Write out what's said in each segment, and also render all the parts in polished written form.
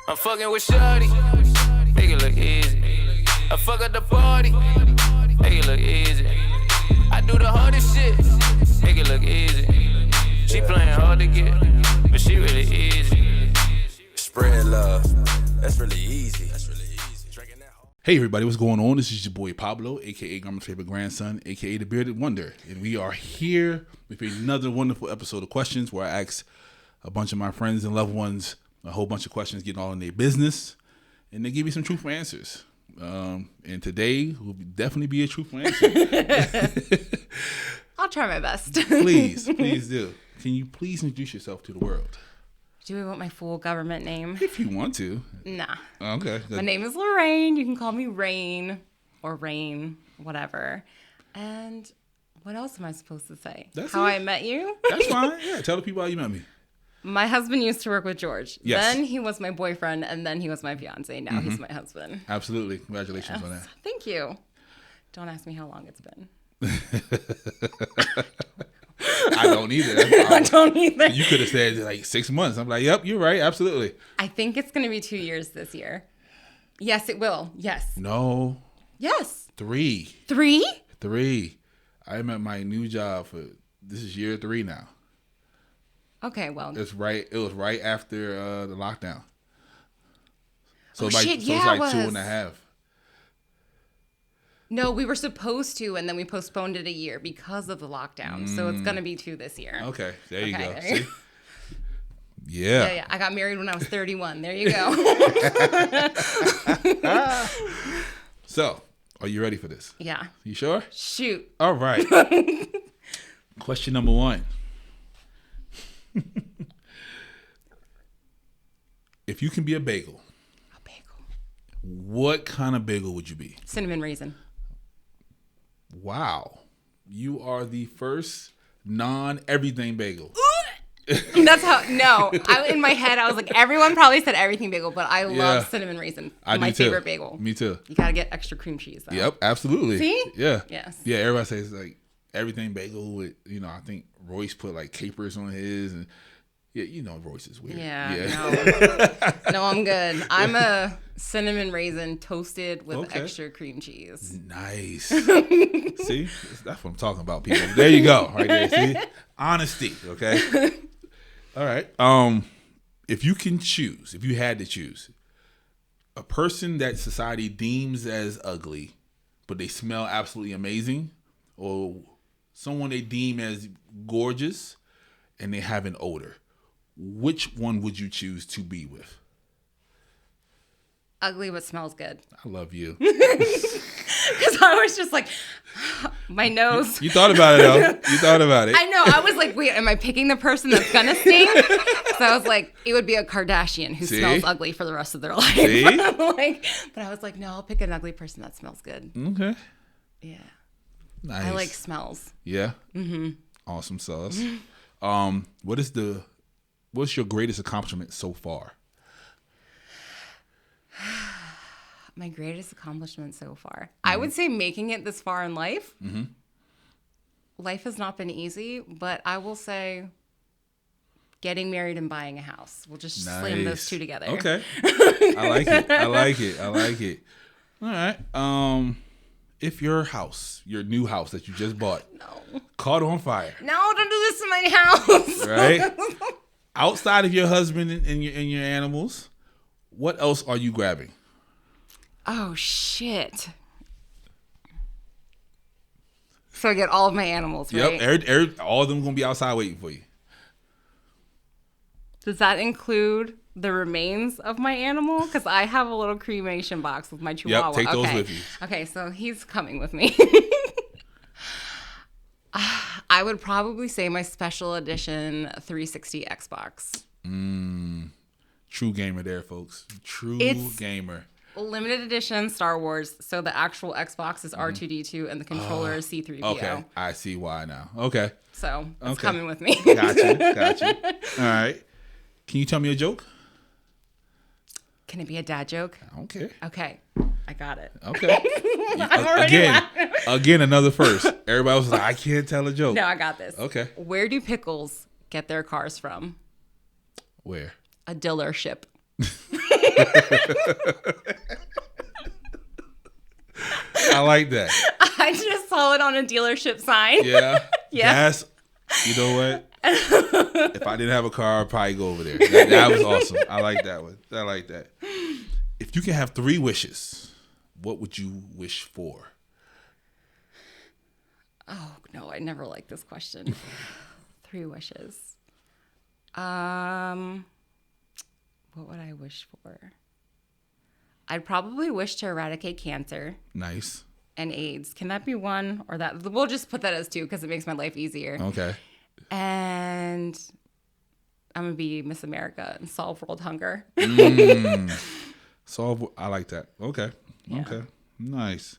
I'm fucking with shawty, make it look easy. I fuck at the party, make it look easy. I do the hardest shit, make it look easy. She playing hard to get, but she really easy. Spread love, that's really easy. Hey everybody, what's going on? This is your boy Pablo, aka Grandma's favorite grandson, aka the Bearded Wonder, and we are here with another wonderful episode of Questions, where I ask a bunch of my friends and loved ones a whole bunch of questions, getting all in their business, and they give you some truthful answers. And today will definitely be a truthful answer. I'll try my best. Please do. Can you please introduce yourself to the world? Do we want my full government name? If you want to. Nah. Okay. My name is Lorraine. You can call me Rain or Rain, whatever. And what else am I supposed to say? That's how it. I met you? That's fine. Yeah, tell the people how you met me. My husband used to work with George. Yes. Then he was my boyfriend, and then he was my fiance. Now he's my husband. Absolutely. Congratulations on that. Thank you. Don't ask me how long it's been. I don't either. I don't either. You could have said like 6 months. I'm like, yep, you're right. Absolutely. I think it's going to be 2 years this year. Yes, it will. Yes. No. Yes. 3. 3? 3. I'm at my new job this is year 3 now. Okay, well. It was right after the lockdown. So shit, it's yeah, like it was. 2.5. No, we were supposed to, and then we postponed it a year because of the lockdown. So it's going to be 2 this year. Okay, there you go. There See? you Yeah. Yeah. I got married when I was 31. There you go. So, are you ready for this? Yeah. You sure? Shoot. All right. Question number 1. If you can be a bagel, what kind of bagel would you be? Cinnamon raisin. Wow. You are the first non-everything bagel. That's how, no. In my head, I was like, everyone probably said everything bagel, but I love cinnamon raisin. My favorite bagel. Me too. You got to get extra cream cheese, though. Yep, absolutely. See? Yeah. Yes. Yeah, everybody says like everything bagel with, I think Royce put like capers on his, and yeah, Royce is weird. Yeah. No, I'm good. I'm a cinnamon raisin toasted with extra cream cheese. Nice. See? That's what I'm talking about, people. There you go. Right there. See? Honesty. Okay. All right. If you had to choose a person that society deems as ugly, but they smell absolutely amazing, or someone they deem as gorgeous and they have an odor, which one would you choose to be with? Ugly but smells good. I love you. Because I was just like, my nose. You thought about it, though. You thought about it. I know. I was like, wait, am I picking the person that's going to stink? So I was like, it would be a Kardashian who smells ugly for the rest of their life. See? But I was like, no, I'll pick an ugly person that smells good. Okay. Yeah. Nice. I like smells. Yeah? Mm-hmm. Awesome sauce. What's your greatest accomplishment so far? My greatest accomplishment so far. I would say making it this far in life. Mm-hmm. Life has not been easy, but I will say getting married and buying a house. We'll just slam those two together. Okay. I like it. All right. If your new house that you just bought, caught on fire. No, don't do this in my house. Right? Outside of your husband and your animals, what else are you grabbing? Oh, shit. So I get all of my animals, right? Yep. All of them going to be outside waiting for you. Does that include the remains of my animal? Because I have a little cremation box with my chihuahua. Yep, take those with you. Okay, so he's coming with me. I would probably say my special edition 360 Xbox. True gamer there, folks. True gamer. Limited edition Star Wars, so the actual Xbox is R2-D2 and the controller is C-3PO. Okay, I see why now. Okay. So it's coming with me. Gotcha. All right. Can you tell me a joke? Can it be a dad joke? I don't care. Okay, I got it. Okay. Again, another first. Everybody was like, I can't tell a joke. No, I got this. Okay. Where do pickles get their cars from? Where? A dealership. I like that. I just saw it on a dealership sign. Yeah. Yeah. That's, you know what? If I didn't have a car, I'd probably go over there. That was awesome. I like that one. I like that. If you can have 3 wishes, what would you wish for? Oh, no, I never liked this question. 3 wishes. What would I wish for? I'd probably wish to eradicate cancer. Nice. And AIDS. Can that be one or that? We'll just put that as 2 because it makes my life easier. Okay. And I'm going to be Miss America and solve world hunger. Solve. I like that. Okay. Yeah. Okay. Nice.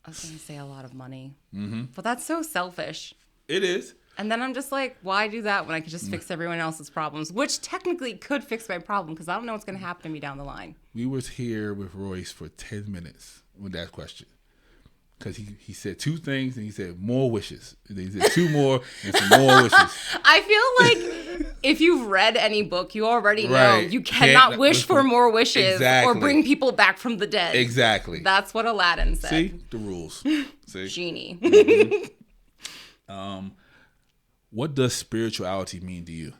I was going to say a lot of money. But that's so selfish. It is. And then I'm just like, why do that when I could just fix everyone else's problems? Which technically could fix my problem because I don't know what's going to happen to me down the line. We was here with Royce for 10 minutes with that question. Because he said 2 things and he said more wishes. And he said 2 more and some more wishes. I feel like if you've read any book, you already know Right. you cannot wish for more wishes Exactly. or bring people back from the dead. Exactly. That's what Aladdin said. See? The rules. See? Genie. What does spirituality mean to you?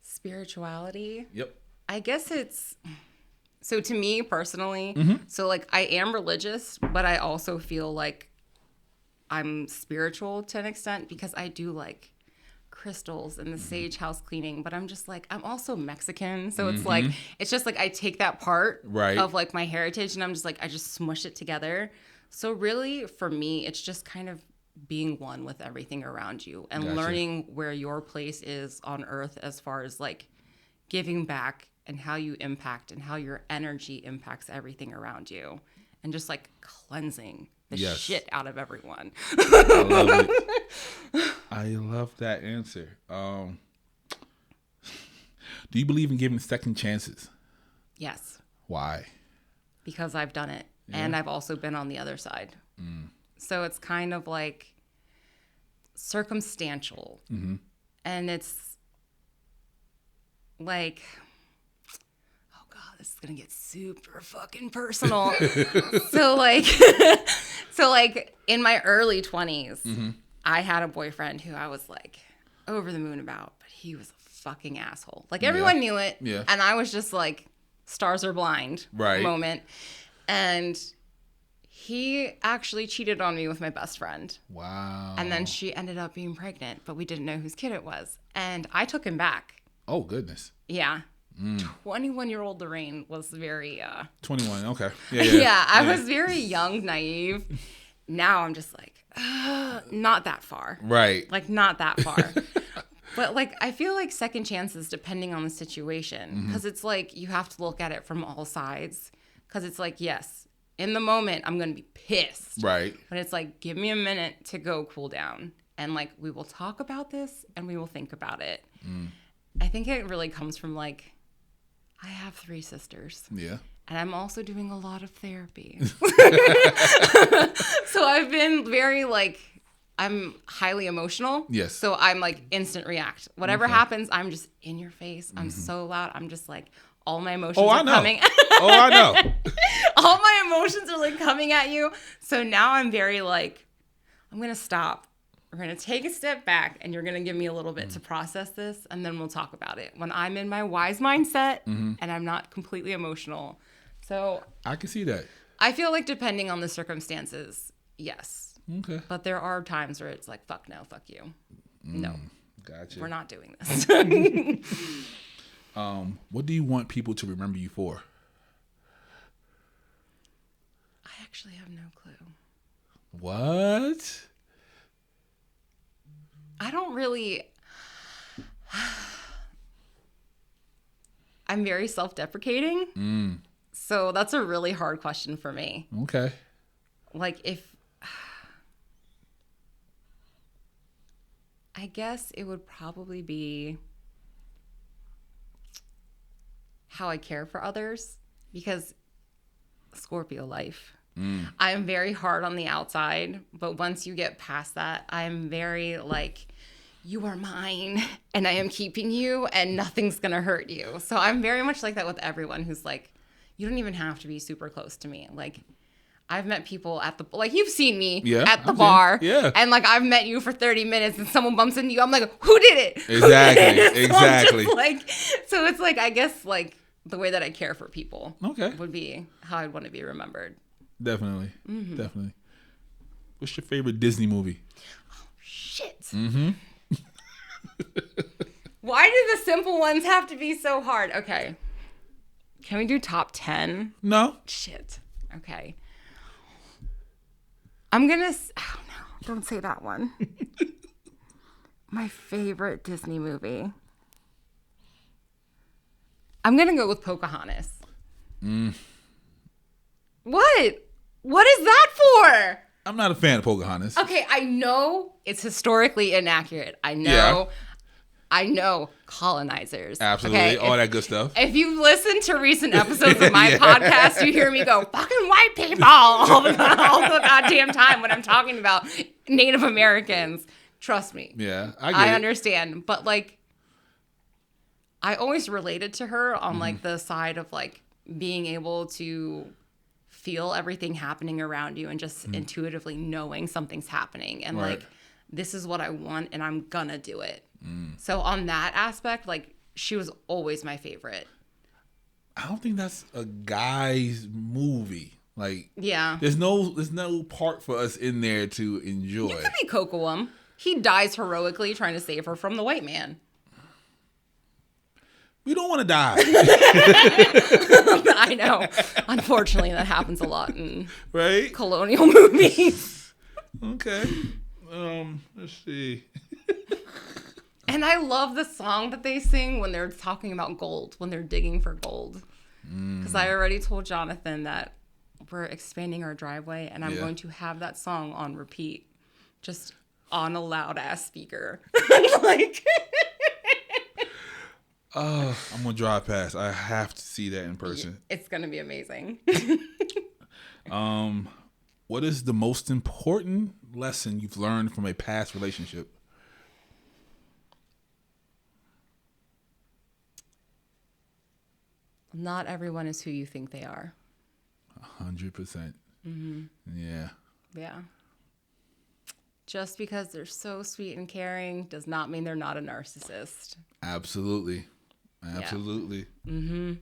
Spirituality? Yep. I guess it's... So to me personally, so like I am religious, but I also feel like I'm spiritual to an extent because I do like crystals and the sage house cleaning, but I'm just like, I'm also Mexican. So it's like, it's just like I take that part Right. of like my heritage and I'm just like, I just smush it together. So really for me, it's just kind of being one with everything around you and Gotcha. learning where your place is on earth as far as like giving back and how you impact and how your energy impacts everything around you and just like cleansing the Yes. shit out of everyone. I love it. I love that answer. Do you believe in giving second chances? Yes, Why? because I've done it and I've also been on the other side. So it's kind of like circumstantial and it's like, oh God, this is going to get super fucking personal. So like in my early 20s, I had a boyfriend who I was like over the moon about, but he was a fucking asshole. Like everyone knew it. Yeah. And I was just like, stars are blind Right. moment. And he actually cheated on me with my best friend. Wow. And then she ended up being pregnant, but we didn't know whose kid it was. And I took him back. Oh, goodness. Yeah. 21-year-old Lorraine was very 21. Okay. yeah, I was very young, naive. Now I'm just like, not that far. Right. Like, not that far. But, like, I feel like second chances depending on the situation. Because it's like you have to look at it from all sides. Because it's like, yes, in the moment, I'm going to be pissed. Right. But it's like, give me a minute to go cool down. And, like, we will talk about this and we will think about it. I think it really comes from, like, I have 3 sisters. Yeah. And I'm also doing a lot of therapy. So I've been very, like, I'm highly emotional. Yes. So I'm, like, instant react. Whatever happens, I'm just in your face. I'm so loud. I'm just, like, all my emotions are coming. I know. All my emotions are, like, coming at you. So now I'm very, like, I'm going to stop. We're going to take a step back and you're going to give me a little bit to process this and then we'll talk about it when I'm in my wise mindset and I'm not completely emotional. So I can see that. I feel like depending on the circumstances, yes. Okay. But there are times where it's like, fuck no, fuck you. No, Gotcha. we're not doing this. What do you want people to remember you for? I actually have no clue. What? I don't really... I'm very self-deprecating. So that's a really hard question for me. Okay. Like if... I guess it would probably be how I care for others because Scorpio life. I'm very hard on the outside, but once you get past that, I'm very like, you are mine and I am keeping you and nothing's going to hurt you. So I'm very much like that with everyone who's like, you don't even have to be super close to me. Like, I've met people at the, like, you've seen me at the bar. Yeah. And, like, I've met you for 30 minutes and someone bumps into you. I'm like, who did it? Exactly. Exactly. So it's like, I guess, like, the way that I care for people Okay. would be how I'd want to be remembered. Definitely. Mm-hmm. Definitely. What's your favorite Disney movie? Oh, shit. Mm-hmm. Why do the simple ones have to be so hard? Okay. Can we do top 10? No. Shit. Okay. I'm going to... Oh, no. Don't say that one. My favorite Disney movie. I'm going to go with Pocahontas. What? What is that for? I'm not a fan of Pocahontas. Okay, I know it's historically inaccurate. I know. Yeah. I know colonizers. Absolutely. All that good stuff. If you've listened to recent episodes of my podcast, you hear me go, fucking white people all the goddamn time when I'm talking about Native Americans. Trust me. Yeah, I understand. But, like, I always related to her on, like, the side of, like, being able to feel everything happening around you and just intuitively knowing something's happening. And, like, this is what I want and I'm gonna do it. So on that aspect, like, she was always my favorite. I don't think that's a guy's movie. Like, yeah, there's no part for us in there to enjoy. You could be Kocoum. He dies heroically trying to save her from the white man. We don't want to die. I know. Unfortunately, that happens a lot in colonial movies. Okay. Let's see. And I love the song that they sing when they're talking about gold, when they're digging for gold. Because I already told Jonathan that we're expanding our driveway and I'm going to have that song on repeat, just on a loud ass speaker. Like, I'm going to drive past. I have to see that in person. It's going to be amazing. What is the most important lesson you've learned from a past relationship? Not everyone is who you think they are. 100%. Mm-hmm. Yeah. Yeah. Just because they're so sweet and caring does not mean they're not a narcissist. Absolutely. Absolutely. Yeah. Mm-hmm.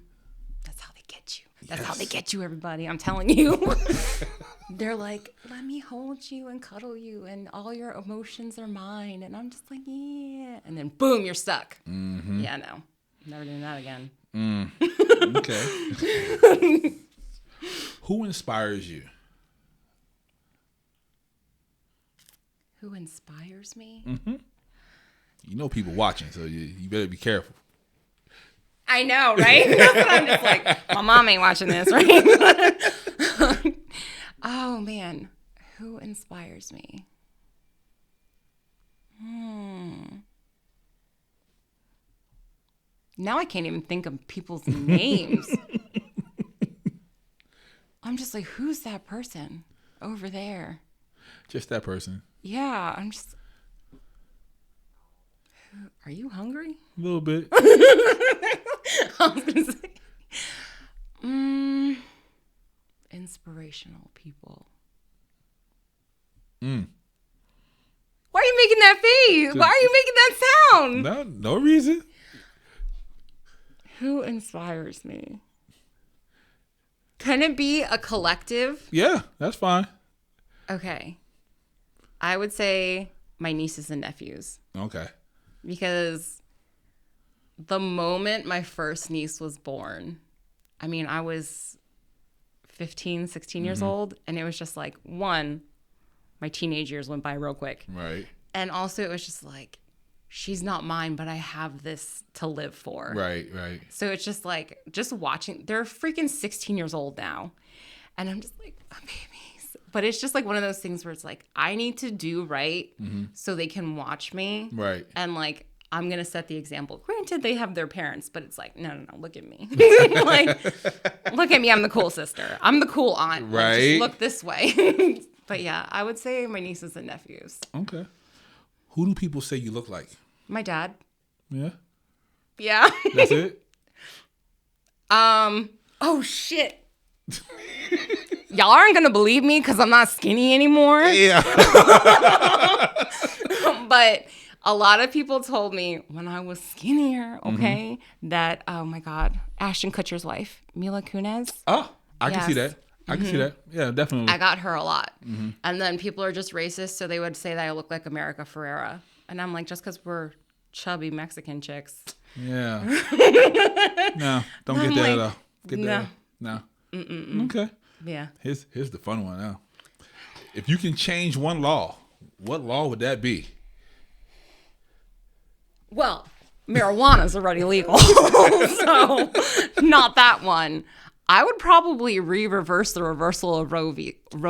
That's how they get you. That's how they get you, everybody. I'm telling you. They're like, let me hold you and cuddle you and all your emotions are mine. And I'm just like, yeah. And then boom, you're stuck. Mm-hmm. Yeah, no. Never doing that again. Okay. Who inspires you? Who inspires me? Mm-hmm. You know people watching, so you better be careful. I know, right? That's what I'm just like, my mom ain't watching this, right? Oh, man. Who inspires me? Now I can't even think of people's names. I'm just like, who's that person over there? Just that person. Yeah, I'm just... Are you hungry? A little bit. I was going to say... inspirational people. Why are you making that face? Why are you making that sound? No reason. Who inspires me? Can it be a collective? Yeah, that's fine. Okay. I would say my nieces and nephews. Okay. Because the moment my first niece was born, I mean, I was 15, 16 years old, and it was just like, one, my teenage years went by real quick. Right. And also it was just like, she's not mine, but I have this to live for. Right. So it's just like, just watching, they're freaking 16 years old now. And I'm just like, oh, babies. But it's just like one of those things where it's like, I need to do right so they can watch me. Right. And like, I'm going to set the example. Granted, they have their parents, but it's like, no, look at me. Like, look at me. I'm the cool sister. I'm the cool aunt. Right. Like, just look this way. But yeah, I would say my nieces and nephews. Okay. Who do people say you look like? My dad. Yeah. Yeah. That's it? Oh, shit. Y'all aren't going to believe me because I'm not skinny anymore. Yeah. But a lot of people told me when I was skinnier, okay, that, oh my God, Ashton Kutcher's wife, Mila Kunis. Oh, I can see Yes. that. I can see that. Yeah, definitely. I got her a lot. And then people are just racist, so they would say that I look like America Ferrera. And I'm like, just because we're chubby Mexican chicks. Yeah. No, don't get I'm that. like, Get no. that. No. Okay. Yeah. Here's the fun one now. If you can change one law, what law would that be? Well, marijuana's already legal, so not that one. I would probably reverse the reversal of Roe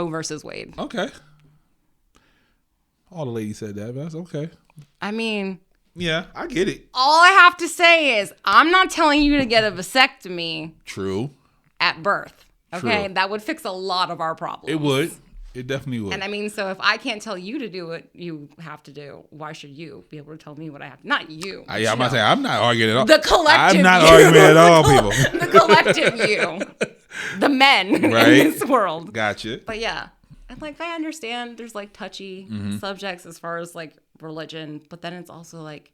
versus Wade. Okay. All the ladies said that, but that's okay. I mean, Yeah, I get it. all I have to say is I'm not telling you to get a vasectomy True. at birth. Okay, True. that would fix a lot of our problems. It would. It definitely would. And I mean, so if I can't tell you to do what you have to do, why should you be able to tell me what I have to? Not you. I'm about to say, I'm not arguing at all. The collective I'm not you. arguing at all, people. The collective you. The men Right. in this world. Gotcha. But yeah, and like I understand there's like touchy subjects as far as like religion, but then it's also like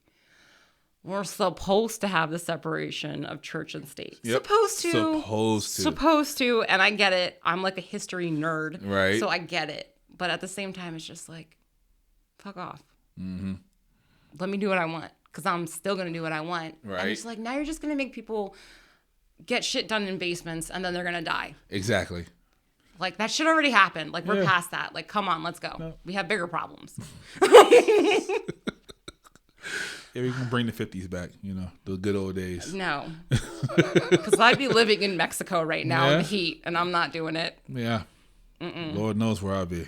we're supposed to have the separation of church and state. Yep. Supposed to. And I get it. I'm like a history nerd. Right. So I get it. But at the same time, it's just like, fuck off. Let me do what I want. Because I'm still going to do what I want. Right. And it's like, now you're just going to make people get shit done in basements and then they're going to die. Exactly. Like, that shit already happened. Like, we're Yeah. past that. Like, come on, let's go. No. We have bigger problems. Yeah, we can bring the 50s back, the good old days. No. Because I'd be living in Mexico right now in Yeah. the heat, and I'm not doing it. Yeah. Lord knows where I'll be.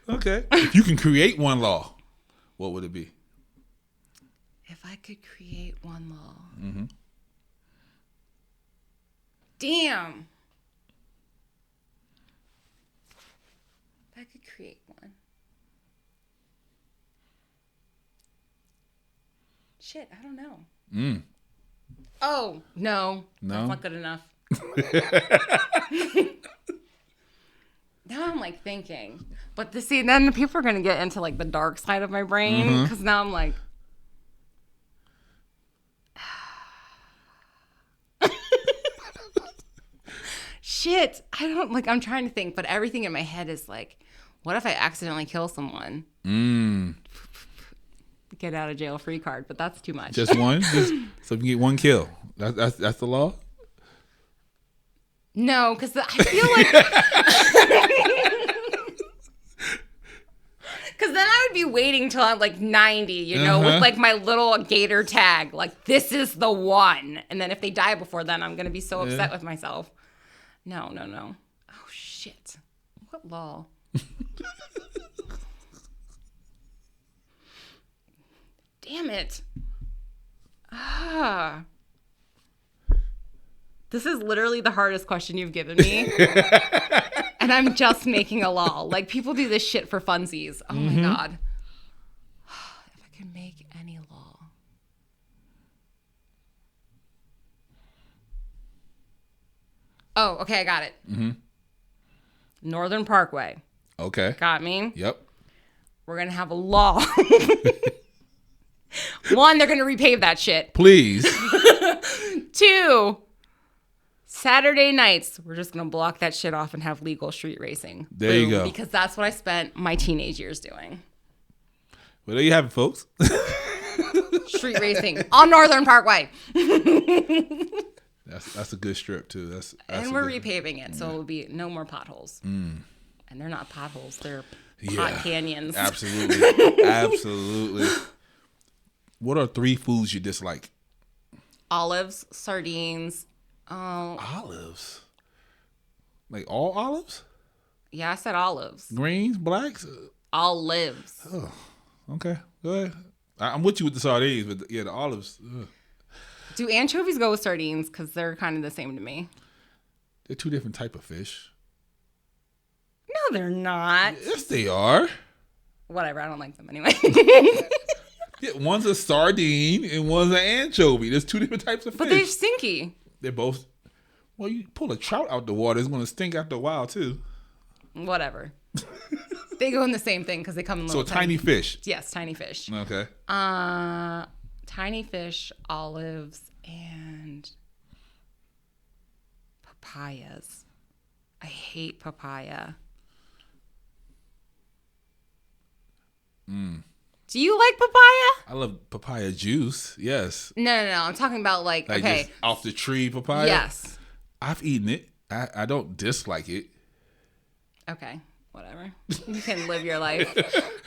Okay. If you can create one law, what would it be? If I could create one law. Damn. If I could create one. Shit, I don't know. Oh, no. No? That's not good enough. Now I'm like thinking. But then the people are going to get into like the dark side of my brain. Because now I'm like. Shit. I'm trying to think. But everything in my head is like, what if I accidentally kill someone? Get out of jail free card, but that's too much. Just one? So if you get one kill. That's the law? No, because I feel like. Because then I would be waiting till I'm like 90, with like my little gator tag. Like, this is the one. And then if they die before then, I'm going to be so upset with myself. No. Oh, shit. What law? Damn it. This is literally the hardest question you've given me. And I'm just making a law. Like, people do this shit for funsies. Oh, my God. If I could make any law. Oh, okay, I got it. Northern Parkway. Okay. Got me? Yep. We're going to have a law. One, they're going to repave that shit. Please. 2, Saturday nights, we're just going to block that shit off and have legal street racing. There you go. Because that's what I spent my teenage years doing. Well, there you have it, folks. Street racing on Northern Parkway. That's a good strip, too. That's And we're repaving it, so it will be no more potholes. And they're not potholes, they're pot canyons. Absolutely. Absolutely. What are 3 foods you dislike? Olives, sardines. Olives? Like all olives? Yeah, I said olives. Greens, blacks? Olives. Oh, okay. Go ahead. I'm with you with the sardines, but the olives. Do anchovies go with sardines? Because they're kind of the same to me. They're 2 different type of fish. No, they're not. Yes, they are. whatever. I don't like them anyway. Yeah, one's a sardine and one's an anchovy. There's two different types of fish. But they're stinky. They're both. Well, you pull a trout out the water, it's going to stink after a while too. Whatever. They go in the same thing because they come in little tiny fish. Yes, tiny fish. Okay. Tiny fish, olives, and papayas. I hate papaya. Do you like papaya? I love papaya juice. Yes. No. I'm talking about like okay. Just off the tree papaya? Yes. I've eaten it. I don't dislike it. Okay. Whatever. You can live your life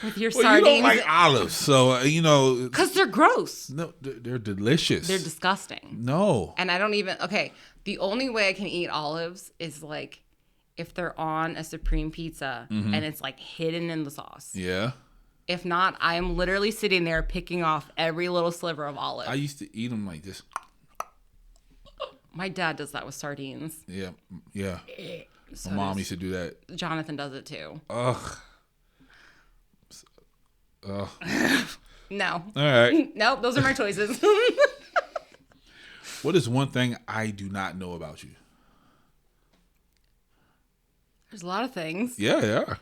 with your Well, sardines. you don't like olives, so Because they're gross. No, they're delicious. They're disgusting. No. And I don't even. Okay. The only way I can eat olives is like if they're on a supreme pizza and it's like hidden in the sauce. Yeah. If not, I am literally sitting there picking off every little sliver of olive. I used to eat them like this. My dad does that with sardines. Yeah. Yeah. So My mom used to do that. Jonathan does it too. Ugh. No. All right. Nope, those are my choices. What is one thing I do not know about you? There's a lot of things. Yeah, they are.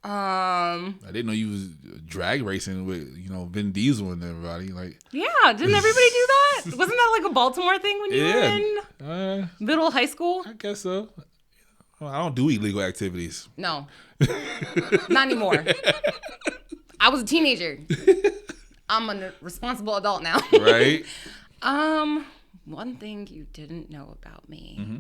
I I didn't know you was drag racing with, Vin Diesel and everybody. Like, yeah, didn't everybody do that? Wasn't that like a Baltimore thing when you were in middle high school? I guess so. Well, I don't do illegal activities. No. Not anymore. I was a teenager. I'm a responsible adult now. Right? One thing you didn't know about me. Mm-hmm.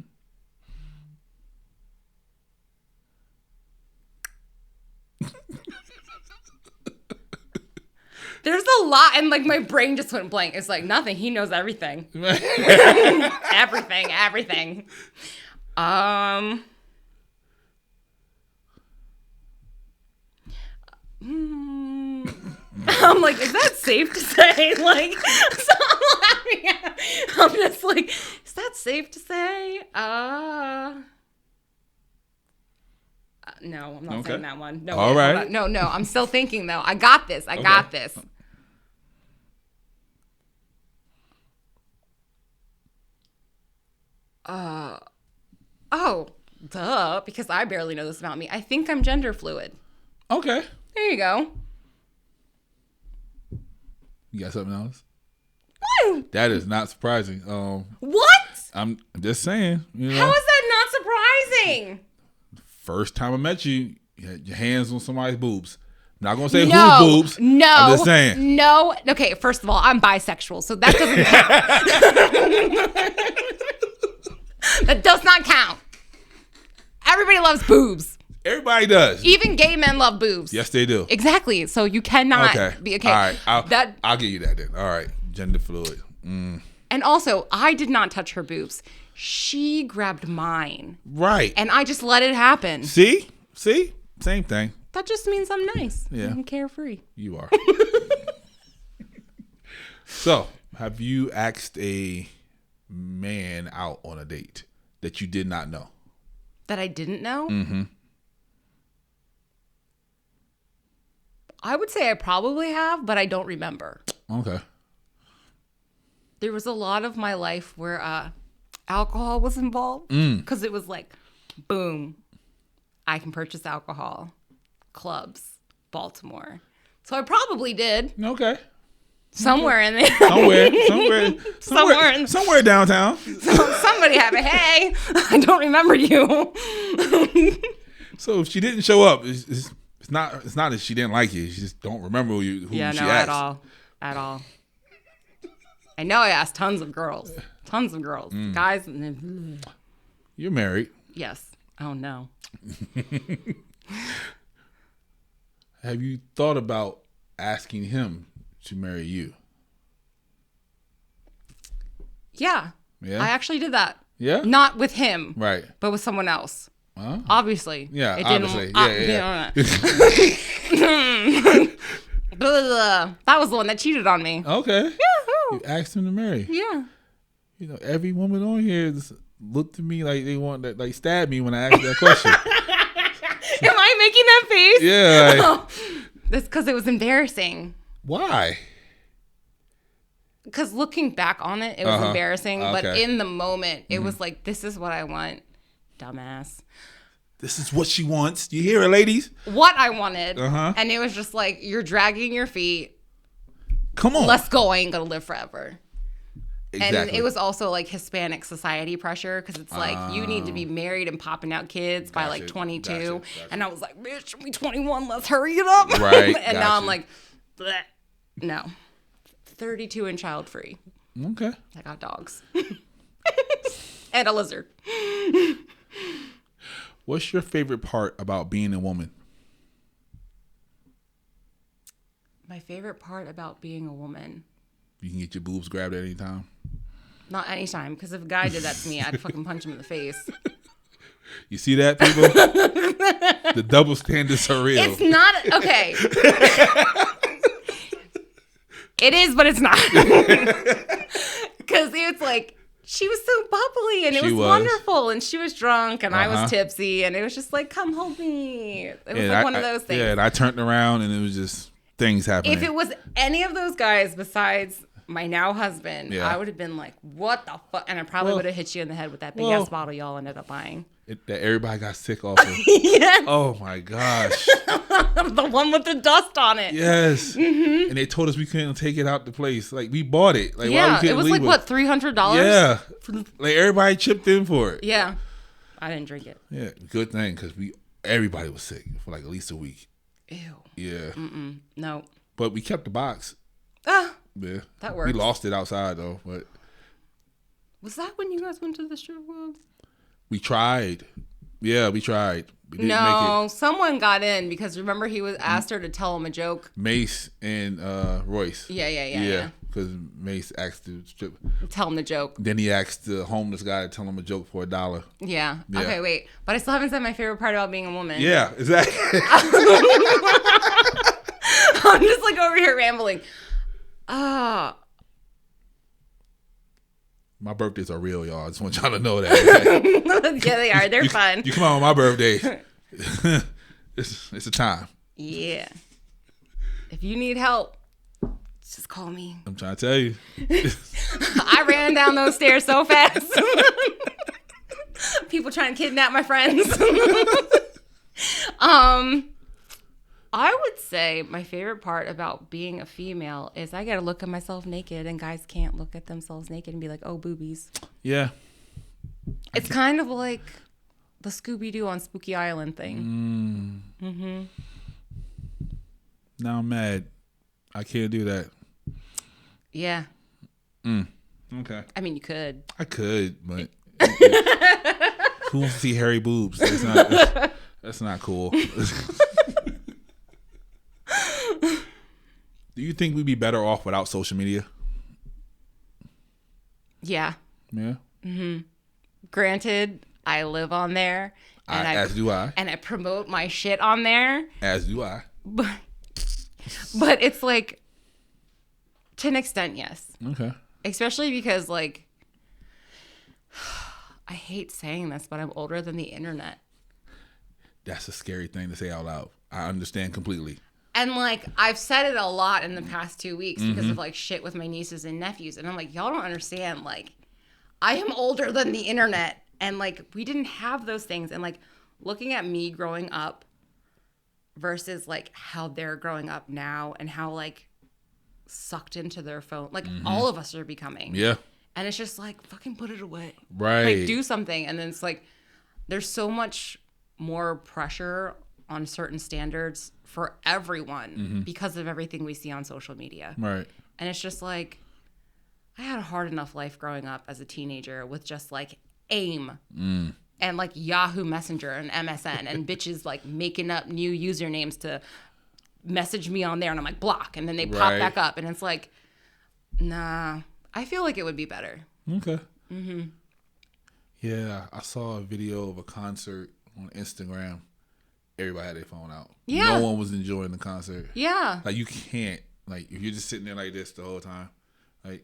There's a lot, and like my brain just went blank. It's like nothing. He knows everything. everything. I'm like, is that safe to say? Like, so I'm laughing at. I'm just like, is that safe to say? No, I'm not saying that one. No, all right. No, I'm still thinking though. I got this. I got this. Oh, duh, because I barely know this about me. I think I'm gender fluid. Okay. There you go. You got something else? What? That is not surprising. What? I'm just saying. How is that not surprising? First time I met you, you had your hands on somebody's boobs. Not gonna say whose boobs. No. I'm just saying. No. Okay, first of all, I'm bisexual, so that doesn't count. That does not count. Everybody loves boobs. Everybody does. Even gay men love boobs. Yes, they do. Exactly. So you cannot be okay. All right. I'll give you that then. All right. Gender fluid. And also, I did not touch her boobs. She grabbed mine. Right. And I just let it happen. See? Same thing. That just means I'm nice. Yeah. I'm carefree. You are. So, have you asked a man out on a date that you did not know? That I didn't know? Mm-hmm. I would say I probably have, but I don't remember. Okay. There was a lot of my life where alcohol was involved because it was like, boom, I can purchase alcohol, clubs, Baltimore. So I probably did. Okay. Somewhere in there. Somewhere downtown. Somebody had it. Hey, I don't remember you. So if she didn't show up, it's not that she didn't like you. She just don't remember who she asked. At all. I know I asked tons of girls. Guys. You're married. Yes. Oh, no. Have you thought about asking him to marry you? Yeah. I actually did that. Yeah? Not with him. Right. But with someone else. Huh? Obviously. Yeah, it obviously. Yeah. That was the one that cheated on me. Okay. Yahoo! You asked him to marry. Yeah. Every woman on here looked at me like they want to stab me when I asked that question. Am crying, making that face? Yeah. That's because it was embarrassing. Why? Because looking back on it, it was embarrassing. Okay. But in the moment, it was like, this is what I want. Dumbass. This is what she wants. You hear it, ladies? What I wanted. Uh-huh. And it was just like, you're dragging your feet. Come on. Let's go. I ain't going to live forever. Exactly. And it was also like Hispanic society pressure because it's like you need to be married and popping out kids by like 22. Gotcha. And I was like, bitch, we 21. Let's hurry it up. Right. And now I'm like, bleh. No. 32 and child free. Okay. I got dogs. And a lizard. What's your favorite part about being a woman? My favorite part about being a woman. You can get your boobs grabbed at any time. Not anytime, because if a guy did that to me, I'd fucking punch him in the face. You see that, people? The double standards are real. It's not okay. It is, but it's not. Because it's like she was so bubbly and it was wonderful, and she was drunk and I was tipsy, and it was just like, come hold me. It was like one of those things. Yeah, and I turned around and it was just things happening. If it was any of those guys besides my now husband, I would have been like, what the fuck? And I probably would have hit you in the head with that big ass bottle y'all ended up buying. That everybody got sick off of. Yes. Oh my gosh. The one with the dust on it. Yes. Mm-hmm. And they told us we couldn't take it out the place. Like, we bought it. Like, why we couldn't it was leave like, what, $300? Yeah. Like, everybody chipped in for it. Yeah. I didn't drink it. Yeah. Good thing, because everybody was sick for like at least a week. Ew. Yeah. No. But we kept the box. Ah. Yeah. That works. We lost it outside, though. But was that when you guys went to the strip club? we tried. Yeah, we tried. We didn't No, make it. someone got in because remember he was asked her to tell him a joke. Mace and Royce. Yeah. Because Mace asked to strip. Tell him the joke. Then he asked the homeless guy to tell him a joke for $1. Yeah. Okay, wait. But I still haven't said my favorite part about being a woman. Yeah, exactly. I'm just like over here rambling. My birthdays are real, y'all. I just want y'all to know that. Okay? Yeah, they are. They're fun. You come out on my birthday. It's a time. Yeah. If you need help, just call me. I'm trying to tell you. I ran down those stairs so fast. People trying to kidnap my friends. I would say my favorite part about being a female is I got to look at myself naked, and guys can't look at themselves naked and be like, oh, boobies. Yeah. It's kind of like the Scooby-Doo on Spooky Island thing. Now I'm mad. I can't do that. Yeah. Okay. I mean, you could. I could, but who wants to see hairy boobs? That's not cool. Do you think we'd be better off without social media? Yeah. Yeah. Granted, I live on there. And As do I. And I promote my shit on there. As do I. But it's like, to an extent, yes. Okay. Especially because, like, I hate saying this, but I'm older than the internet. That's a scary thing to say out loud. I understand completely. And, like, I've said it a lot in the past 2 weeks because of, like, shit with my nieces and nephews. And I'm like, y'all don't understand. Like, I am older than the internet. And, like, we didn't have those things. And, like, looking at me growing up versus, like, how they're growing up now and how, like, sucked into their phone. Like, all of us are becoming. Yeah. And it's just, like, fucking put it away. Right. Like, do something. And then it's, like, there's so much more pressure on certain standards for everyone because of everything we see on social media. Right. And it's just like, I had a hard enough life growing up as a teenager with just like AIM and like Yahoo Messenger and MSN and bitches like making up new usernames to message me on there, and I'm like, block, and then they pop back up, and it's like, nah, I feel like it would be better. Okay. Yeah, I saw a video of a concert on Instagram. Everybody had their phone out. Yeah. No one was enjoying the concert. Yeah. Like, you can't, like, if you're just sitting there like this the whole time, like.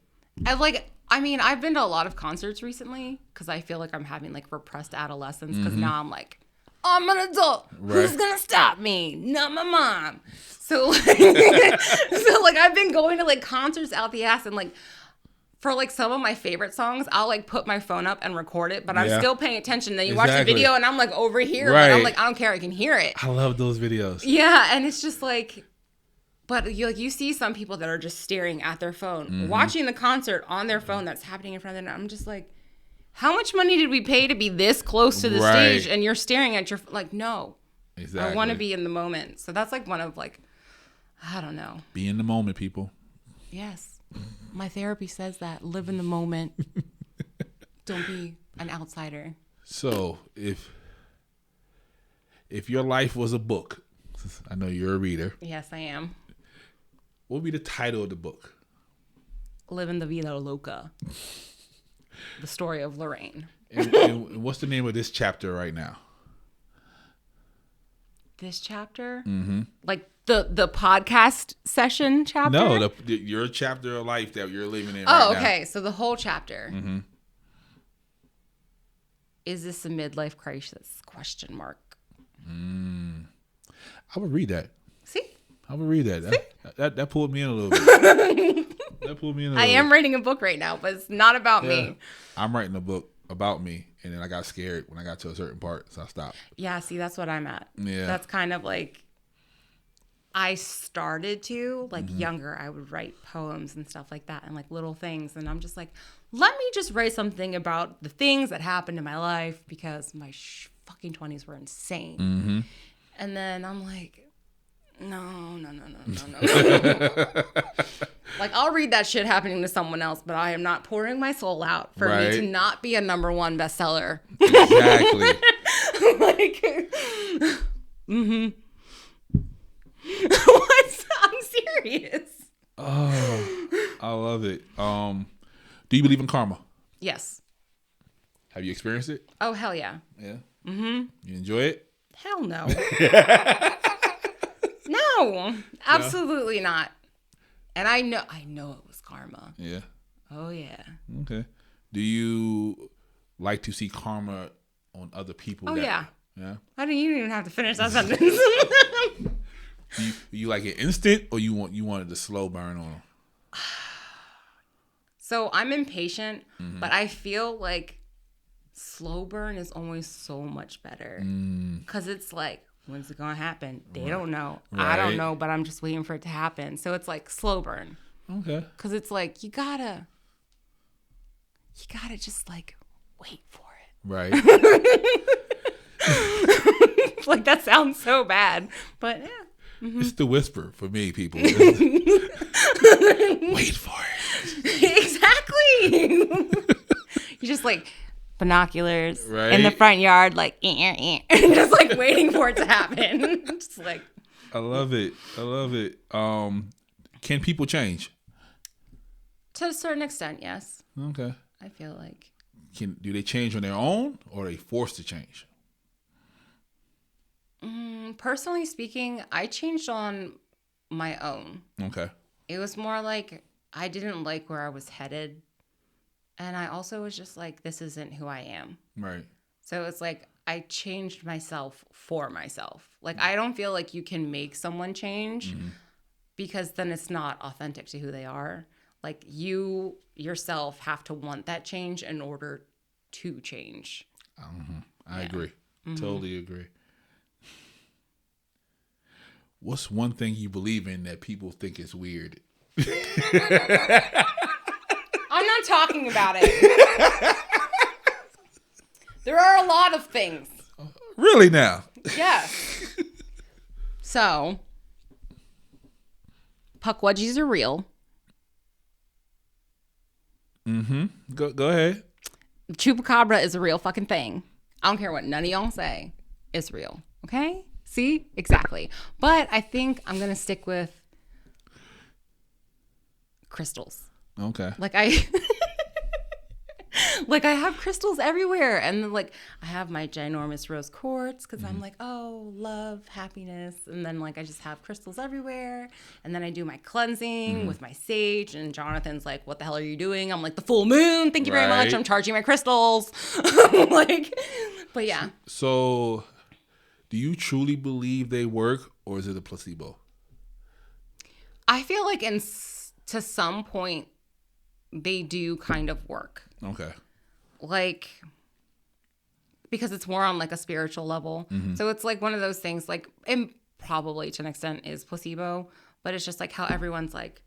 I mean, I've been to a lot of concerts recently because I feel like I'm having like repressed adolescence because now I'm like, I'm an adult. Right. Who's gonna stop me? Not my mom. So like, I've been going to like concerts out the ass, and like for like some of my favorite songs, I'll like put my phone up and record it, but I'm still paying attention. Then you watch the video, and I'm like over here, but I'm like, I don't care, I can hear it. I love those videos. Yeah, and it's just like, but you see some people that are just staring at their phone, watching the concert on their phone that's happening in front of them. I'm just like, how much money did we pay to be this close to the stage, and you're staring at your like, no. Exactly. I want to be in the moment. So that's like one of like, I don't know. Be in the moment, people. Yes. My therapy says that. Live in the moment. Don't be an outsider. So if your life was a book, I know you're a reader. Yes, I am. What would be the title of the book? Living the Vida Loca. The story of Lorraine. And what's the name of this chapter right now? This chapter? Mm-hmm. Like the podcast session chapter? No, your chapter of life that you're living in right now. Oh, okay. So the whole chapter. Mm-hmm. Is this a midlife crisis? Question mark. I would read that. See? I would read that. That pulled me in a little bit. I am reading a book right now, but it's not about me. I'm writing a book about me, and then I got scared when I got to a certain part, so I stopped. Yeah, see, that's what I'm at. Yeah. That's kind of like, I started to, like younger, I would write poems and stuff like that and like little things. And I'm just like, let me just write something about the things that happened in my life because my fucking 20s were insane. Mm-hmm. And then I'm like, no. Like, I'll read that shit happening to someone else, but I am not pouring my soul out for me to not be a #1 bestseller. Exactly. Like, What? I'm serious. Oh, I love it. Do you believe in karma? Yes. Have you experienced it? Oh, hell yeah. Yeah. Mm-hmm. You enjoy it? Hell no. No, absolutely not. And I know it was karma. Yeah. Oh yeah. Okay. Do you like to see karma on other people? Oh yeah. Yeah. You didn't even have to finish that sentence. You like it instant, or you wanted the slow burn on them? So I'm impatient, but I feel like slow burn is always so much better because it's like, when's it gonna happen? They don't know. Right. I don't know, but I'm just waiting for it to happen. So it's like slow burn. Okay. Because it's like you gotta just like wait for it. Right. Like that sounds so bad, but yeah. Mm-hmm. It's the whisper for me, people. Wait for it. Exactly. You just like binoculars in the front yard, like just like waiting for it to happen. Just like. I love it. Can people change? To a certain extent, yes. Okay. I feel like. Do they change on their own, or are they forced to change? Personally speaking, I changed on my own. Okay. It was more like I didn't like where I was headed. And I also was just like, this isn't who I am. Right. So it's like I changed myself for myself. Like, I don't feel like you can make someone change because then it's not authentic to who they are. Like, you yourself have to want that change in order to change. I agree. Totally agree. What's one thing you believe in that people think is weird? I'm not talking about it. There are a lot of things. Really now? Yes. So, puckwudgies are real. Go ahead. Chupacabra is a real fucking thing. I don't care what none of y'all say. It's real. Okay? See? Exactly. But I think I'm going to stick with crystals. Okay. Like I have crystals everywhere. And like I have my ginormous rose quartz because I'm like, oh, love, happiness. And then like I just have crystals everywhere. And then I do my cleansing with my sage. And Jonathan's like, what the hell are you doing? I'm like, the full moon. Thank you very much. I'm charging my crystals. Like, but yeah. So Do you truly believe they work, or is it a placebo? I feel like to some point they do kind of work. Okay. Like, because it's more on like a spiritual level. Mm-hmm. So it's like one of those things, like, and probably to an extent is placebo, but it's just like how everyone's like,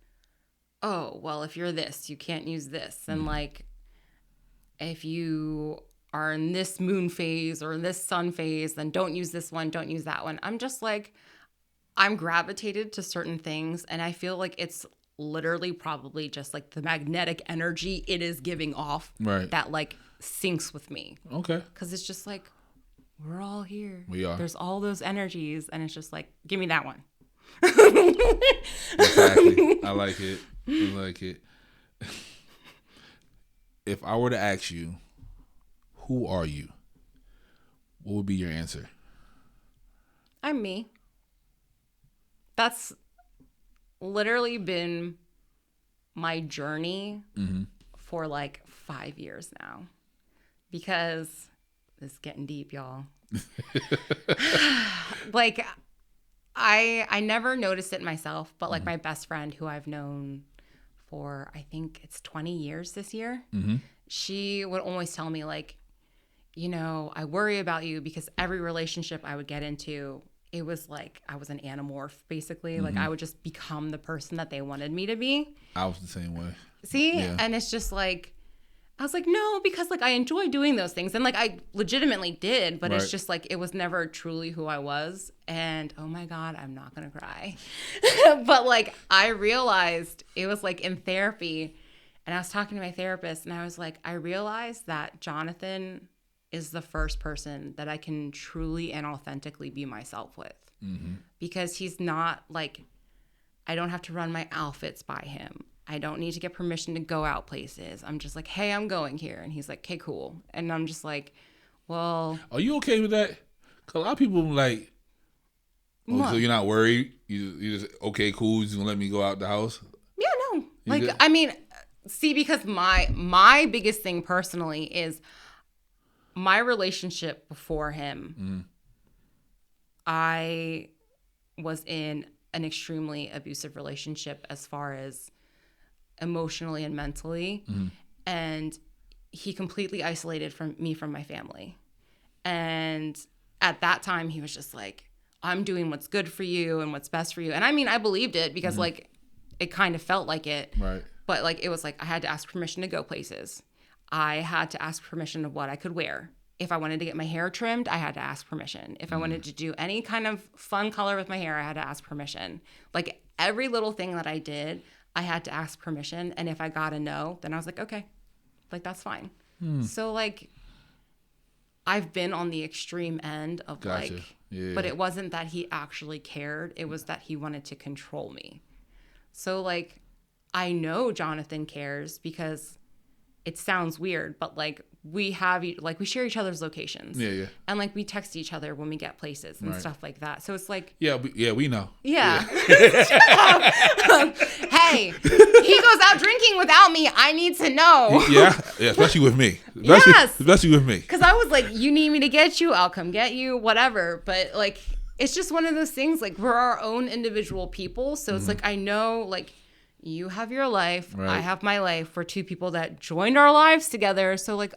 oh, well, if you're this, you can't use this. And like, if you are in this moon phase or this sun phase, then don't use this one, don't use that one. I'm just like, I'm gravitated to certain things, and I feel like it's literally probably just like the magnetic energy it is giving off that like syncs with me. Okay. Because it's just like, we're all here. We are. There's all those energies, and it's just like, give me that one. Exactly. I like it. I like it. If I were to ask you, who are you? What would be your answer? I'm me. That's literally been my journey for like 5 years now. Because this is getting deep, y'all. Like, I never noticed it myself, but like my best friend who I've known for, I think it's 20 years this year, she would always tell me like, you know, I worry about you because every relationship I would get into, it was like I was an anamorph, basically. Like, I would just become the person that they wanted me to be. I was the same way. See? Yeah. And it's just like, I was like, no, because like I enjoy doing those things. And like I legitimately did, but it's just like it was never truly who I was. And oh my God, I'm not going to cry. But like I realized it was like in therapy, and I was talking to my therapist, and I was like, I realized that Jonathan is the first person that I can truly and authentically be myself with. Because he's not like, I don't have to run my outfits by him. I don't need to get permission to go out places. I'm just like, hey, I'm going here. And he's like, okay, cool. And I'm just like, well. Are you okay with that? Because a lot of people like, oh, so you're not worried? You just, okay, cool, you just gonna let me go out the house? Yeah, no. Like, I mean, see, because my biggest thing personally is my relationship before him. I was in an extremely abusive relationship as far as emotionally and mentally, and he completely isolated me from my family. And at that time he was just like, I'm doing what's good for you and what's best for you. And I mean, I believed it because like it kind of felt like it, right? But like it was like I had to ask permission to go places. I had to ask permission of what I could wear. If I wanted to get my hair trimmed, I had to ask permission. If I wanted to do any kind of fun color with my hair, I had to ask permission. Like every little thing that I did, I had to ask permission. And if I got a no, then I was like, okay, like that's fine. So like I've been on the extreme end of like, but it wasn't that he actually cared. It was that he wanted to control me. So like, I know Jonathan cares because it sounds weird, but like we share each other's locations. Yeah. And like we text each other when we get places and stuff like that. So it's like, we know. Yeah. Hey, he goes out drinking without me. I need to know. Yeah, especially with me. Especially with me. Because I was like, you need me to get you, I'll come get you, whatever. But like, it's just one of those things. Like we're our own individual people, so it's like I know like. You have your life. Right. I have my life. We're two people that joined our lives together. So, like,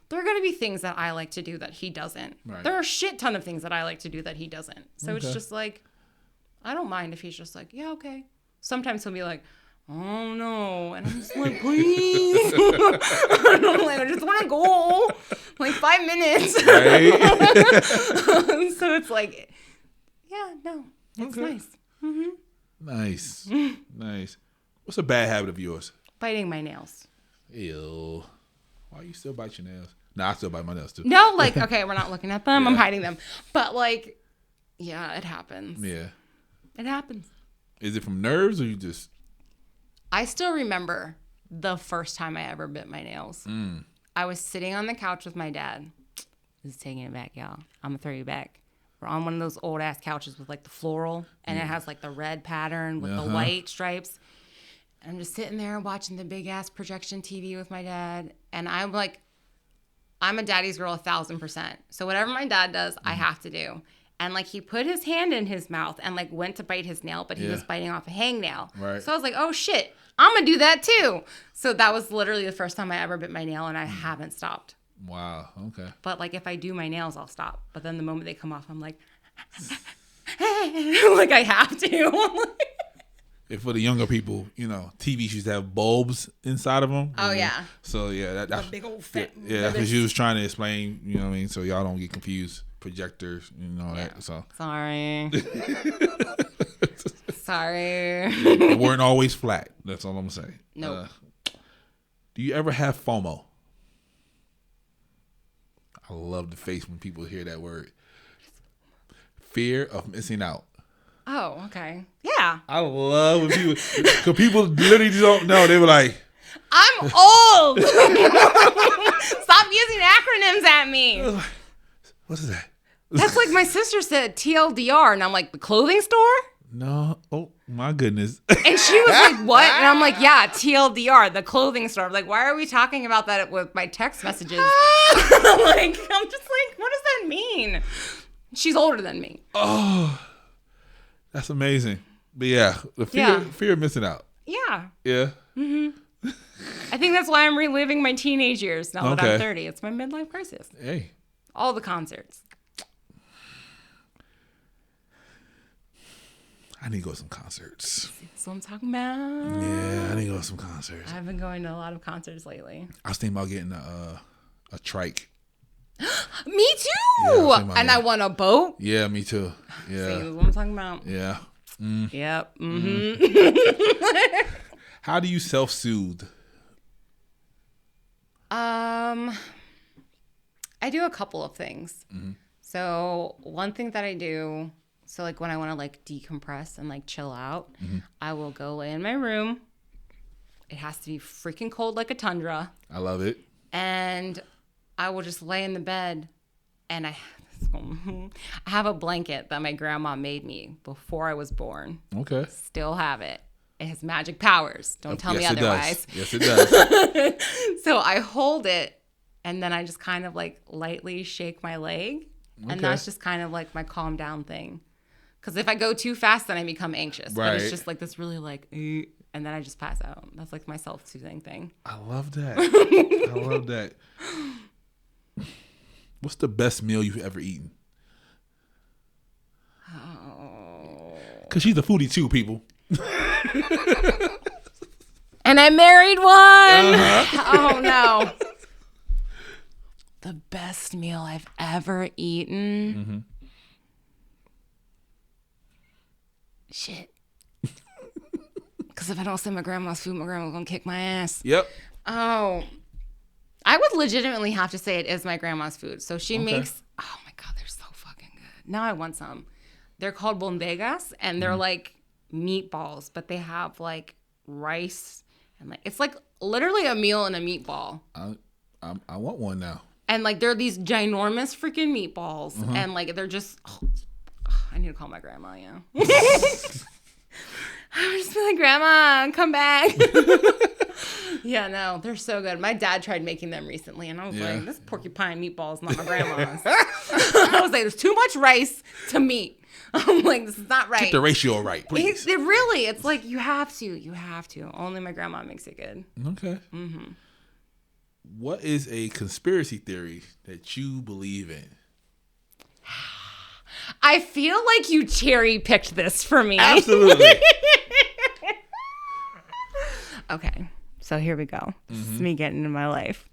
there are going to be things that I like to do that he doesn't. Right. There are a shit ton of things that I like to do that he doesn't. So, It's just like, I don't mind if he's just like, yeah, okay. Sometimes he'll be like, oh, no. And I'm just like, please. I just want to go. Like, 5 minutes. Right. So, it's like, yeah, no. It's nice. Nice. Nice. What's a bad habit of yours? Biting my nails. Ew. Why you still bite your nails? Nah, I still bite my nails too. No, like, okay, we're not looking at them. I'm hiding them. But like, yeah, it happens. Yeah. It happens. Is it from nerves or you just... I still remember the first time I ever bit my nails. I was sitting on the couch with my dad. This is taking it back, y'all. I'm going to throw you back. We're on one of those old ass couches with like the floral and it has like the red pattern with the white stripes. I'm just sitting there watching the big ass projection TV with my dad. And I'm like, I'm a daddy's girl 1,000%. So whatever my dad does, I have to do. And like he put his hand in his mouth and like went to bite his nail, but he was biting off a hangnail. Right. So I was like, oh shit, I'm gonna do that too. So that was literally the first time I ever bit my nail, and I haven't stopped. Wow. Okay. But like if I do my nails, I'll stop. But then the moment they come off, I'm like, like I have to. And for the younger people, you know, TVs used to have bulbs inside of them. Oh yeah. So yeah, that's big old fat. yeah. That's what she was trying to explain. You know what I mean? So y'all don't get confused. Projectors, you know that. So sorry. Sorry. They weren't always flat. That's all I'm saying. No. Do you ever have FOMO? I love the face when people hear that word. Fear of missing out. Oh, okay. Yeah. I love when people, because people literally don't know. They were like, I'm old. Stop using acronyms at me. what is that? That's like my sister said TLDR, and I'm like, the clothing store? No. Oh, my goodness. And she was like, what? And I'm like, yeah, TLDR, the clothing store. I'm like, why are we talking about that with my text messages? I'm just like, what does that mean? She's older than me. Oh, that's amazing. But yeah, the fear of missing out. Yeah. Yeah. Mm-hmm. I think that's why I'm reliving my teenage years now that I'm 30. It's my midlife crisis. Hey. All the concerts. I need to go to some concerts. That's what I'm talking about. Yeah, I need to go to some concerts. I've been going to a lot of concerts lately. I was thinking about getting a trike. Me too. Yeah, I want a boat. Yeah, me too. Yeah. See, that's what I'm talking about. Yeah. Yep. Mm-hmm. How do you self-soothe? I do a couple of things. Mm-hmm. So one thing that I do, so like when I want to like decompress and like chill out, I will go lay in my room. It has to be freaking cold like a tundra. I love it. And I will just lay in the bed, and I have a blanket that my grandma made me before I was born. Okay. Still have it. It has magic powers. Don't tell me otherwise. Yes, it does. So I hold it, and then I just kind of like lightly shake my leg. And that's just kind of like my calm down thing. Because if I go too fast, then I become anxious. Right. But it's just like this really like, and then I just pass out. That's like my self-soothing thing. I love that. I love that. What's the best meal you've ever eaten? Oh. Because she's a foodie too, people. And I married one. Oh, no. The best meal I've ever eaten. Mm-hmm. Shit. Because if I don't say my grandma's food, my grandma's going to kick my ass. Yep. Oh. I would legitimately have to say it is my grandma's food. So she makes, oh my God, they're so fucking good. Now I want some. They're called bondegas, and they're like meatballs, but they have like rice and like, it's like literally a meal and a meatball. I want one now. And like, they're these ginormous freaking meatballs. And like, they're just, I need to call my grandma, yeah. I'm just be like, Grandma, come back. Yeah, no, they're so good. My dad tried making them recently, and I was like, this porcupine meatball is not my grandma's. I was like, there's too much rice to meat. I'm like, this is not right. Get the ratio right, please. It's like, you have to. Only my grandma makes it good. Okay. Mm-hmm. What is a conspiracy theory that you believe in? I feel like you cherry picked this for me. Absolutely. Okay, so here we go. This is me getting into my life.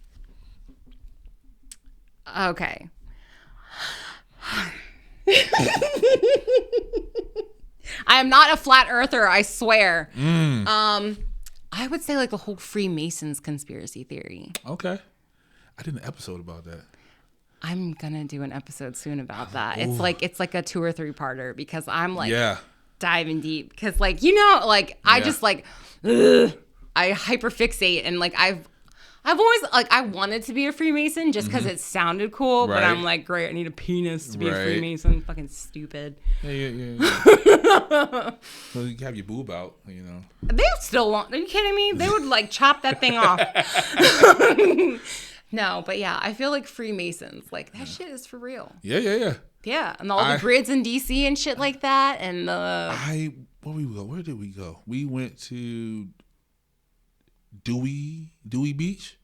Okay. I am not a flat earther, I swear. I would say like the whole Freemasons conspiracy theory. Okay. I did an episode about that. I'm gonna do an episode soon about that. It's like a 2 or 3 parter because I'm like diving deep because like I just like I hyperfixate and like I've always like I wanted to be a Freemason just because it sounded cool, but I'm like, great, I need a penis to be a Freemason. Fucking stupid. Yeah. So you have your boob out, you know. They still want. Are you kidding me? They would like chop that thing off. No, but yeah, I feel like Freemasons, like that shit is for real. Yeah. Yeah, and all the grids in DC and shit like that, and where did we go? We went to Dewey Beach,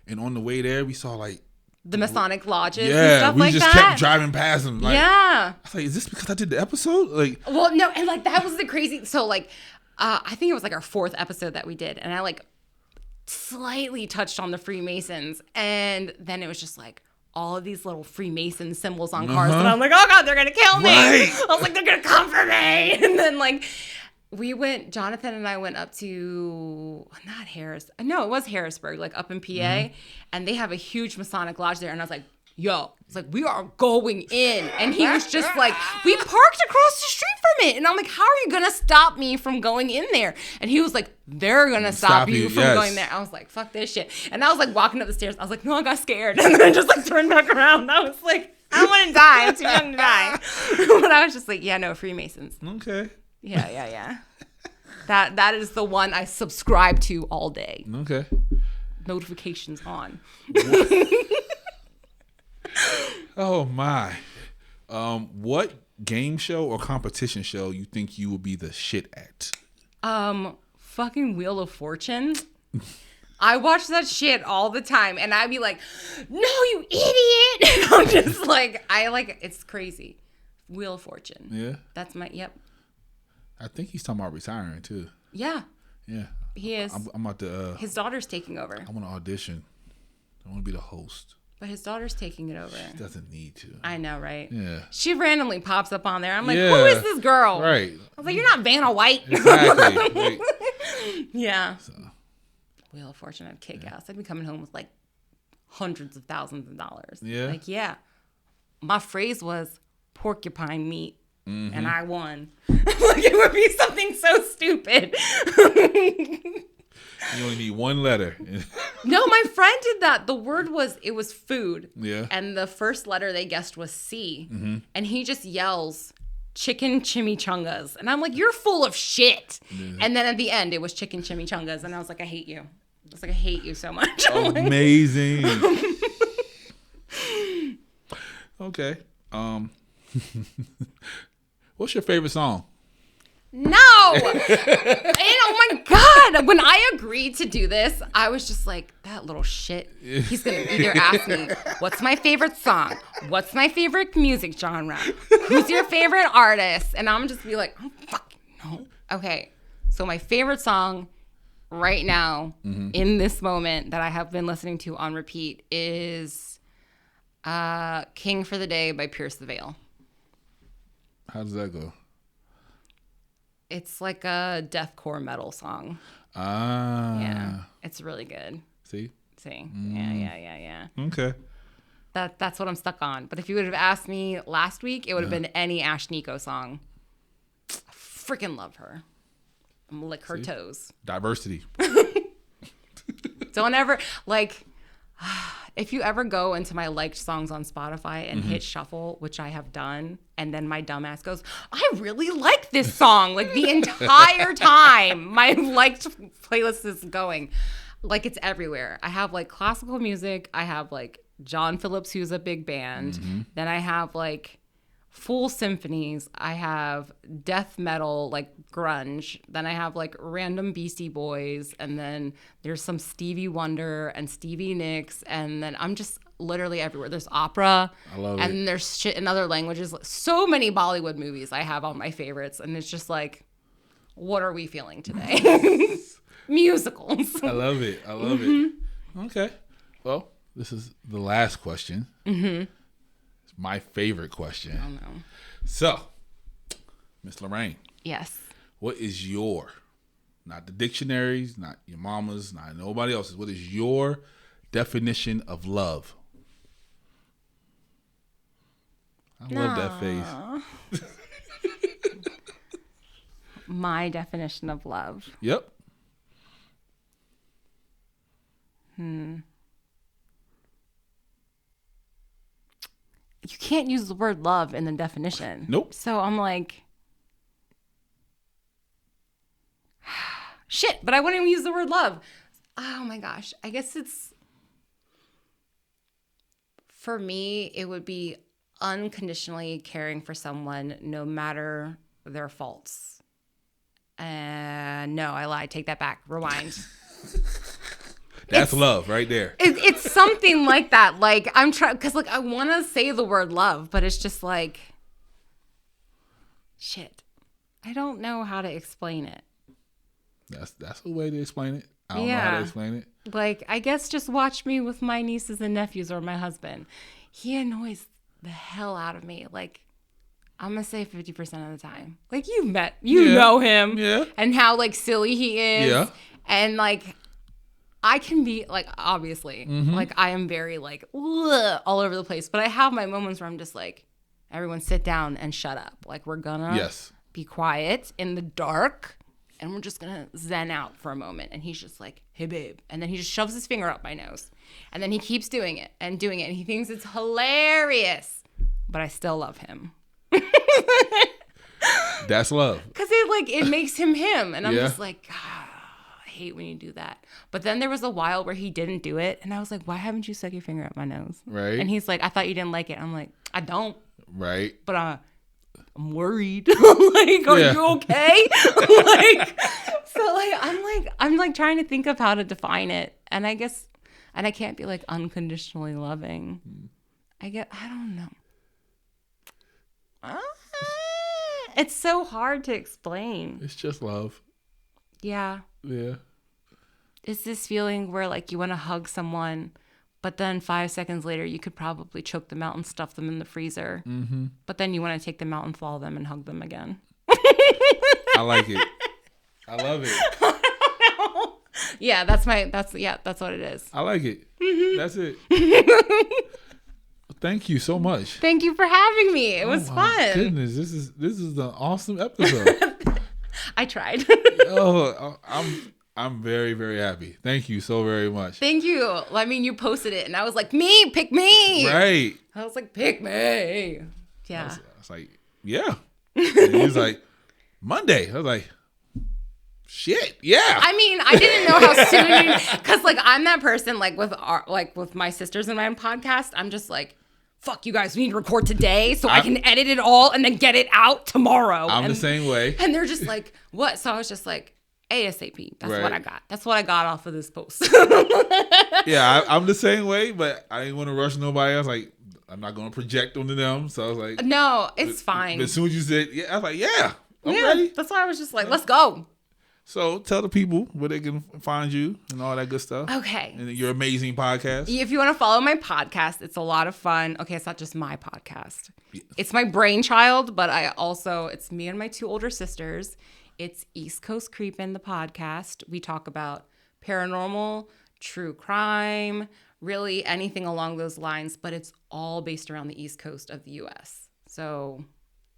and on the way there we saw like the Masonic lodges and stuff like that. We just kept driving past them. Like, yeah. I was like, is this because I did the episode? Like, well, no, and like that was the crazy. So like, I think it was like our 4th episode that we did, and I like slightly touched on the Freemasons, and then it was just like all of these little Freemason symbols on cars, and I'm like, oh God, they're gonna kill me. Right. I was like, they're gonna come for me. And then like Jonathan and I went up to, not Harris, no, it was Harrisburg, like up in PA, and they have a huge Masonic lodge there, and I was like, yo, it's like, we are going in. And he was just like, we parked across the street from it. And I'm like, how are you going to stop me from going in there? And he was like, they're going to stop you from going there. I was like, fuck this shit. And I was like walking up the stairs. I was like, no, I got scared. And then I just like turned back around. I was like, I don't want to die. I'm too young to die. But I was just like, yeah, no, Freemasons. Okay. Yeah. That is the one I subscribe to all day. Okay. Notifications on. Oh my. What game show or competition show you think you would be the shit at? Fucking Wheel of Fortune. I watch that shit all the time, and I'd be like, no, you idiot. And I'm just like, it's crazy. Wheel of Fortune. Yeah. That's yep. I think he's talking about retiring too. Yeah. Yeah. He is. I'm about to. His daughter's taking over. I want to audition. I want to be the host. But his daughter's taking it over. She doesn't need to. I know, right? Yeah. She randomly pops up on there. I'm like, who is this girl? Right. I was like, you're not Vanna White. Exactly. Yeah. So. Wheel of Fortune, I'd kick ass. I'd be coming home with like hundreds of thousands of dollars. Yeah. Like, yeah. My phrase was porcupine meat. Mm-hmm. And I won. Like, it would be something so stupid. You only need one letter. No, my friend did that. The word it was food. Yeah. And the first letter they guessed was C. Mm-hmm. And he just yells, chicken chimichangas. And I'm like, you're full of shit. Yeah. And then at the end, it was chicken chimichangas. And I was like, I hate you. I was like, I hate you so much. Amazing. Okay. What's your favorite song? No! And oh my God, when I agreed to do this, I was just like, that little shit. He's going to either ask me, what's my favorite song? What's my favorite music genre? Who's your favorite artist? And I'm just be like, oh, fuck, no. Okay, so my favorite song right now, in this moment that I have been listening to on repeat is King for the Day by Pierce the Veil. How does that go? It's like a deathcore metal song. Ah. Yeah. It's really good. See? Yeah. Okay. That's what I'm stuck on. But if you would have asked me last week, it would have been any Ash Nico song. I freaking love her. I'm gonna lick her toes. Diversity. Don't ever, like, if you ever go into my liked songs on Spotify and hit shuffle, which I have done, and then my dumbass goes, I really like this song. Like, the entire time my liked playlist is going. Like, it's everywhere. I have, like, classical music. I have, like, John Phillips, who's a big band. Then I have, like, full symphonies. I have death metal, like grunge. Then I have like random Beastie Boys, and then there's some Stevie Wonder and Stevie Nicks, and then I'm just literally everywhere. There's opera, I love it. And there's shit in other languages. So many Bollywood movies I have on my favorites, and it's just like, what are we feeling today? Musicals. I love it. I love it. Okay. Well, this is the last question. It's my favorite question. Oh, no. So, Miss Lorraine. Yes. What is your, not the dictionaries, not your mama's, not nobody else's, what is your definition of love? I love that face. My definition of love. Yep. You can't use the word love in the definition. Nope. So I'm like, shit, but I wouldn't even use the word love. Oh my gosh. I guess it's, for me, it would be unconditionally caring for someone no matter their faults. No, I lied. Take that back. Rewind. That's love right there. It's something like that. Like, I'm trying, because like I want to say the word love, but it's just like, shit. I don't know how to explain it. That's a way to explain it. I don't know how to explain it. Like, I guess just watch me with my nieces and nephews or my husband. He annoys the hell out of me. Like, I'm going to say 50% of the time. Like, you know him. Yeah. And how, like, silly he is. Yeah. And, like, I can be, like, obviously, like, I am very, like, all over the place. But I have my moments where I'm just like, everyone sit down and shut up. Like, we're going to be quiet in the dark. And we're just going to zen out for a moment. And he's just like, hey, babe. And then he just shoves his finger up my nose. And then he keeps doing it. And he thinks it's hilarious. But I still love him. That's love. Because it makes him him. And I'm just like, I hate when you do that. But then there was a while where he didn't do it. And I was like, why haven't you stuck your finger up my nose? Right. And he's like, I thought you didn't like it. I'm like, I don't. Right. But I'm worried. Like, are you okay? I'm like trying to think of how to define it. And I guess, and I can't be like unconditionally loving. I don't know. It's so hard to explain. It's just love. Yeah. Yeah. It's this feeling where like you want to hug someone, but then 5 seconds later you could probably choke them out and stuff them in the freezer. Mm-hmm. But then you want to take them out and thaw them and hug them again. I like it. I love it. I don't know. Yeah, that's what it is. I like it. Mm-hmm. That's it. Thank you so much. Thank you for having me. It was fun. Goodness, this is an awesome episode. I tried. I'm very, very happy. Thank you so very much. Thank you. I mean, you posted it, and I was like, pick me. Right. I was like, pick me. Yeah. I was like, yeah. And he was like, Monday. I was like, shit, yeah. I mean, I didn't know how soon, because like I'm that person like with my sisters in my podcast. I'm just like, fuck you guys, we need to record today so I can edit it all and then get it out tomorrow. I'm the same way. And they're just like, what? So I was just like, ASAP. That's what I got. That's what I got off of this post. Yeah, I'm the same way, but I didn't want to rush nobody. I was like, I'm not going to project onto them. So I was like, no, it's fine. But as soon as you said, yeah, I was like, yeah, I'm ready. That's why I was just like, let's go. So tell the people where they can find you and all that good stuff. Okay. And your amazing podcast. If you want to follow my podcast, it's a lot of fun. Okay, it's not just my podcast. Yeah. It's my brainchild, but it's me and my 2 older sisters. It's East Coast Creepin, the podcast. We talk about paranormal, true crime, really anything along those lines, but it's all based around the East Coast of the U.S. So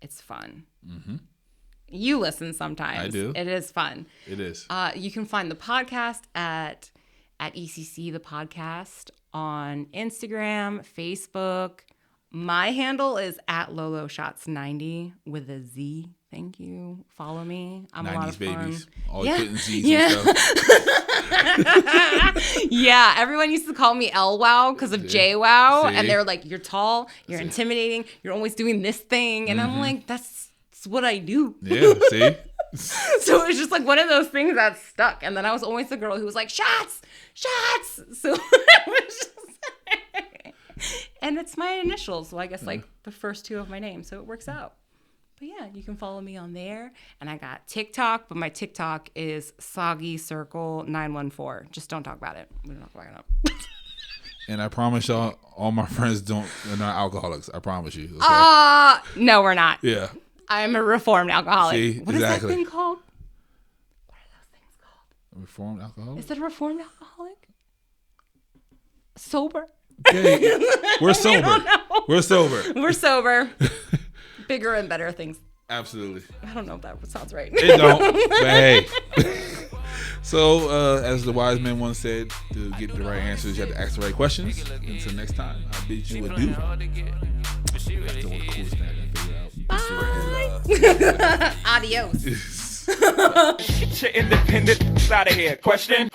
it's fun. Mm-hmm. You listen sometimes. I do. It is fun. It is. You can find the podcast at ECC, the podcast, on Instagram, Facebook. My handle is at LoloShots90 with a Z. Thank you. Follow me. I'm 90s a lot of fun. Babies. Always putting Z's and stuff. Yeah, everyone used to call me LWOW because of JWOW. And they're like, you're tall, you're intimidating, you're always doing this thing. And I'm like, that's what I do. Yeah, see? So it was just like one of those things that stuck. And then I was always the girl who was like, shots. So it was just... And it's my initials, so I guess like the first 2 of my name, so it works out. But yeah, you can follow me on there. And I got TikTok, but my TikTok is Soggy Circle 914. Just don't talk about it. We don't talk about it. And I promise y'all, all my friends are not alcoholics. I promise you. Okay? No, we're not. Yeah. I'm a reformed alcoholic. See, what is that thing called? What are those things called? A reformed alcoholic? Is it a reformed alcoholic? Sober? Okay. We're sober. We're sober. We're sober. Bigger and better things. Absolutely. I don't know if that sounds right. It don't. But hey. So, as the wise man once said, to get the right answers, you have to ask the right questions. Until next time, I bid you adieu. That's the one coolest thing I can figure out. Bye. Adios. Get your independent out of here. Question.